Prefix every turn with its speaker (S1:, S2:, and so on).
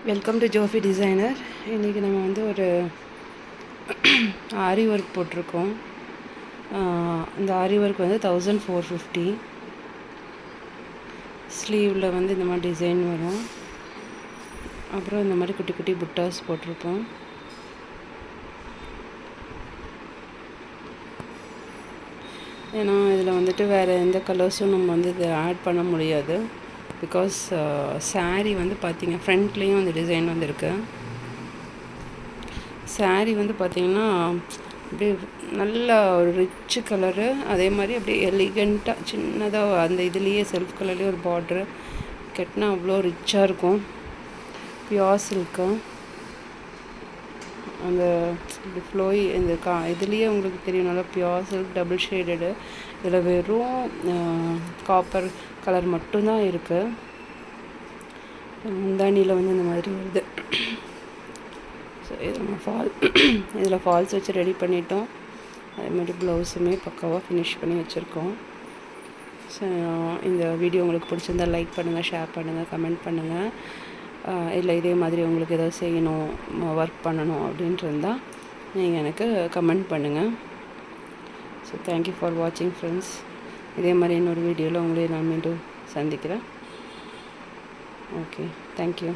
S1: Welcome to ஜோஃபி designer. இன்றைக்கி நம்ம வந்து ஒரு ஆரி ஒர்க் போட்டிருக்கோம். அந்த ஆரி ஒர்க் வந்து 1450. ஸ்லீவில் வந்து இந்த மாதிரி டிசைன் வரும். அப்புறம் இந்த மாதிரி குட்டி குட்டி புட்டாஸ் போட்டிருப்போம். ஏன்னா இதில் வந்துட்டு வேறு எந்த கலர்ஸும் நம்ம வந்து இதை ஆட் பண்ண முடியாது. பிகாஸ் சாரீ வந்து பார்த்திங்க ஃப்ரண்ட்லேயும் அந்த டிசைன் வந்துருக்கு. சாரீ வந்து பார்த்திங்கன்னா அப்படியே நல்ல ஒரு ரிச்சு கலரு, அதே மாதிரி அப்படியே எலிகண்ட்டாக சின்னதாக அந்த இதுலேயே செல்ஃப் கலர்லேயே ஒரு பார்ட்ரு கட்டினா அவ்வளோ ரிச்சாக இருக்கும். பியோர் சில்க்கு அந்த இப்படி ஃப்ளோய் இந்த இதுலேயே உங்களுக்கு தெரியும், நல்லா பியோர் சில்க் டபுள் ஷேடடு. இதில் வெறும் காப்பர் கலர் மட்டும்தான் இருக்குது. முந்தானியில் வந்து இந்த மாதிரி வருது. ஸோ இதை நம்ம இதில் ஃபால்ஸ் வச்சு ரெடி பண்ணிட்டோம். அதே மாதிரி ப்ளவுஸுமே பக்காவாக ஃபினிஷ் பண்ணி வச்சுருக்கோம். ஸோ இந்த வீடியோ உங்களுக்கு பிடிச்சிருந்தால் லைக் பண்ணுங்கள், ஷேர் பண்ணுங்கள், கமெண்ட் பண்ணுங்கள். இல்லை இதே மாதிரி உங்களுக்கு ஏதாவது செய்யணும், ஒர்க் பண்ணணும் அப்படின்ட்டு இருந்தால் நீங்கள் எனக்கு கமெண்ட் பண்ணுங்கள். ஸோ தேங்க்யூ ஃபார் வாட்சிங் ஃப்ரெண்ட்ஸ். இதே மாதிரி இன்னொரு வீடியோவில் உங்களே நான் மீண்டும் சந்திக்கிறேன். Okay, thank you.